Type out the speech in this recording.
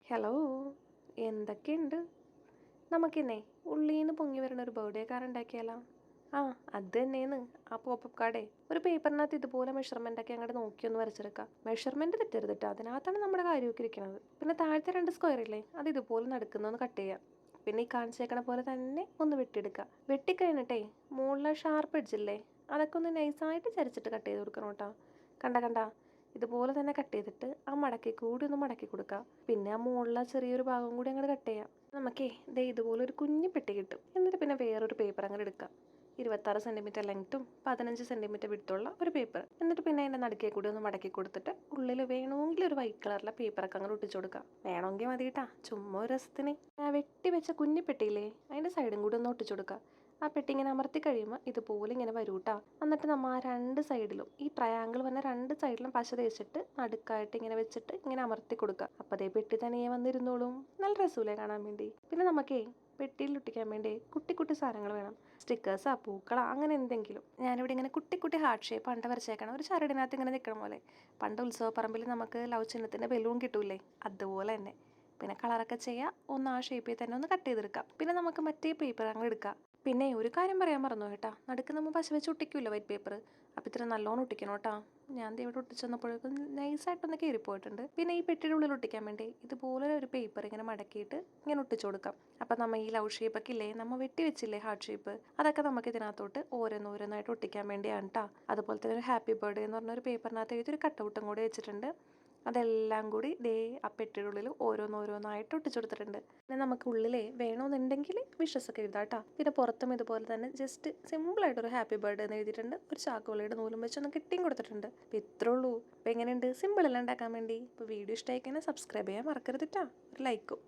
Hello, എന്തൊക്കെയുണ്ട്? നമുക്കിന്നേ ഉള്ളിൽ നിന്ന് പൊങ്ങി വരുന്ന ഒരു ബർത്ത്ഡേ കാർഡ് ഉണ്ടാക്കിയാലോ? ആ, അത് തന്നെയാണ്. ആ പോപ്പപ്പ് കാർഡേ ഒരു പേപ്പറിനകത്ത് ഇതുപോലെ മെഷർമെൻ്റ് ഒക്കെ അങ്ങോട്ട് നോക്കിയൊന്ന് വരച്ചെടുക്കാം. മെഷർമെൻറ്റ് തെറ്റരുത് കേട്ടോ, അതിനകത്താണ് നമ്മുടെ കാര്യമൊക്കെ ഇരിക്കുന്നത്. പിന്നെ താഴത്തെ 2 സ്ക്വയർ ഇല്ലേ, അത് ഇതുപോലെ നടക്കുന്നൊന്ന് കട്ട് ചെയ്യാം. പിന്നെ ഈ കാണിച്ചേക്കണ പോലെ തന്നെ ഒന്ന് വെട്ടിയെടുക്കുക. വെട്ടിക്കഴിഞ്ഞിട്ടേ മുകളിലെ ഷാർപ്പ് എഡ്ജില്ലേ, അതൊക്കെ ഒന്ന് നൈസായിട്ട് ചരിച്ചിട്ട് കട്ട് ചെയ്ത് കൊടുക്കണം കേട്ടോ. കണ്ട ഇതുപോലെ തന്നെ കട്ട് ചെയ്തിട്ട് ആ മടക്കി കൂടി ഒന്ന് മടക്കി കൊടുക്കുക. പിന്നെ ആ മുകളിലെ ചെറിയൊരു ഭാഗം കൂടി അങ്ങോട്ട് കട്ട് ചെയ്യാം. നമുക്കേ ദേ ഇതുപോലെ ഒരു കുഞ്ഞു പെട്ടി കിട്ടും. എന്നിട്ട് പിന്നെ വേറൊരു പേപ്പർ അങ്ങോട്ട് എടുക്കാം. 26 സെൻറ്റിമീറ്റർ ലെങ്ത്തും 15 സെൻറ്റിമീറ്റർ വിടുത്തുള്ള ഒരു പേപ്പർ. എന്നിട്ട് പിന്നെ അതിൻ്റെ നടുക്കേ കൂടി ഒന്ന് മടക്കി കൊടുത്തിട്ട് ഉള്ളിൽ വേണമെങ്കിൽ ഒരു വൈറ്റ് കളറിലെ പേപ്പറൊക്കെ അങ്ങോട്ട് ഒട്ടിച്ചു കൊടുക്കാം. വേണമെങ്കിൽ മതി കേട്ടാ, ചുമ്മാ ഒരു രസത്തിന്. വെട്ടി വെച്ച കുഞ്ഞു പെട്ടിയില്ലേ, അതിൻ്റെ സൈഡും കൂടി ഒന്ന് ഒട്ടിച്ചു കൊടുക്കുക. ആ പെട്ടി ഇങ്ങനെ അമർത്തി കഴിയുമ്പോൾ ഇതുപോലെ ഇങ്ങനെ വരൂട്ടാ. എന്നിട്ട് നമ്മൾ ആ 2 സൈഡിലും ഈ ട്രയാങ്കിൾ വന്ന 2 സൈഡിലും പശ തേച്ചിട്ട് നടുക്കായിട്ട് ഇങ്ങനെ വെച്ചിട്ട് ഇങ്ങനെ അമർത്തി കൊടുക്കുക. അപ്പോൾ അതേ പെട്ടി തനിയെ വന്നിരുന്നോളും. നല്ല രസമില്ലേ കാണാൻ വേണ്ടി? പിന്നെ നമുക്കേ പെട്ടിയിൽ ഒട്ടിക്കാൻ വേണ്ടി കുട്ടി കുട്ടി സാധനങ്ങൾ വേണം. സ്റ്റിക്കേഴ്സാ, പൂക്കളാ, അങ്ങനെ എന്തെങ്കിലും. ഞാനിവിടെ ഇങ്ങനെ കുട്ടി കുട്ടി ഹാർട്ട് ഷേപ്പ് പണ്ട് വരച്ചേക്കണം. ഒരു ചരടിനകത്ത് ഇങ്ങനെ നിൽക്കണ പോലെ. പണ്ട് ഉത്സവപ്പറമ്പിൽ നമുക്ക് ലവ് ചിഹ്നത്തിൻ്റെ ബലൂൺ കിട്ടൂലേ, അതുപോലെ തന്നെ. പിന്നെ കളറൊക്കെ ചെയ്യുക, ഒന്ന് ആ ഷേപ്പിൽ തന്നെ ഒന്ന് കട്ട് ചെയ്തെടുക്കാം. പിന്നെ നമുക്ക് മറ്റേ പേപ്പർ അങ്ങ് എടുക്കാം. പിന്നെ ഒരു കാര്യം പറയാൻ മറന്നു കേട്ടാ, നടുക്ക് നമ്മൾ പശ വെച്ച് ഒട്ടിക്കൂല്ലോ വൈറ്റ് പേപ്പർ, അപ്പം ഇത്ര നല്ലോണം ഒട്ടിക്കണം കേട്ടോ. ഞാൻ ഇവിടെ ഒട്ടിച്ചു വന്നപ്പോഴേക്കും നൈസായിട്ടൊന്ന് കയറിപ്പോയിട്ടുണ്ട്. പിന്നെ ഈ പെട്ടിയുടെ ഉള്ളിൽ ഒട്ടിക്കാൻ വേണ്ടി ഇതുപോലെ ഒരു പേപ്പർ ഇങ്ങനെ മടക്കിയിട്ട് ഇങ്ങനെ ഒട്ടിച്ചു കൊടുക്കാം. അപ്പം നമ്മൾ ഈ ലവ് ഷേപ്പൊക്കെ ഇല്ലേ, നമ്മൾ വെട്ടി വെച്ചില്ലേ ഹാർട്ട് ഷേപ്പ്, അതൊക്കെ നമുക്ക് ഇതിനകത്തോട്ട് ഓരോന്നോരോന്നായിട്ട് ഒട്ടിക്കാൻ വേണ്ടിയാണ് കേട്ടോ. അതുപോലെ തന്നെ ഒരു ഹാപ്പി ബർത്ത്ഡേ എന്ന് പറഞ്ഞൊരു പേപ്പറിനകത്ത് എഴുതി ഒരു കട്ടൗട്ടും കൂടി വെച്ചിട്ടുണ്ട്. അതെല്ലാം കൂടി ദേ ആ പെട്ടിയുടെ ഉള്ളിൽ ഓരോന്നോരോന്നായിട്ട് ഒട്ടിച്ചു കൊടുത്തിട്ടുണ്ട്. പിന്നെ നമുക്ക് ഉള്ളിലേ വേണമെന്നുണ്ടെങ്കിൽ വിഷസൊക്കെ എഴുതാം കേട്ടോ. പിന്നെ പുറത്തും ഇതുപോലെ തന്നെ ജസ്റ്റ് സിമ്പിളായിട്ടൊരു ഹാപ്പി ബർത്ത്ഡേ എന്ന് എഴുതിയിട്ടുണ്ട്. ഒരു ചാക്കോളിയുടെ നൂലും വെച്ചൊന്ന് കിട്ടിയും കൊടുത്തിട്ടുണ്ട്. അപ്പോൾ ഇത്രേ ഉള്ളൂ. അപ്പോൾ എങ്ങനെയുണ്ട്? സിമ്പിൾ അല്ല ഉണ്ടാക്കാൻ വേണ്ടി. ഇപ്പോൾ വീഡിയോ ഇഷ്ടമായി കഴിഞ്ഞാൽ സബ്സ്ക്രൈബ് ചെയ്യാൻ മറക്കരുത് കേട്ടോ. ഒരു ലൈക്കും.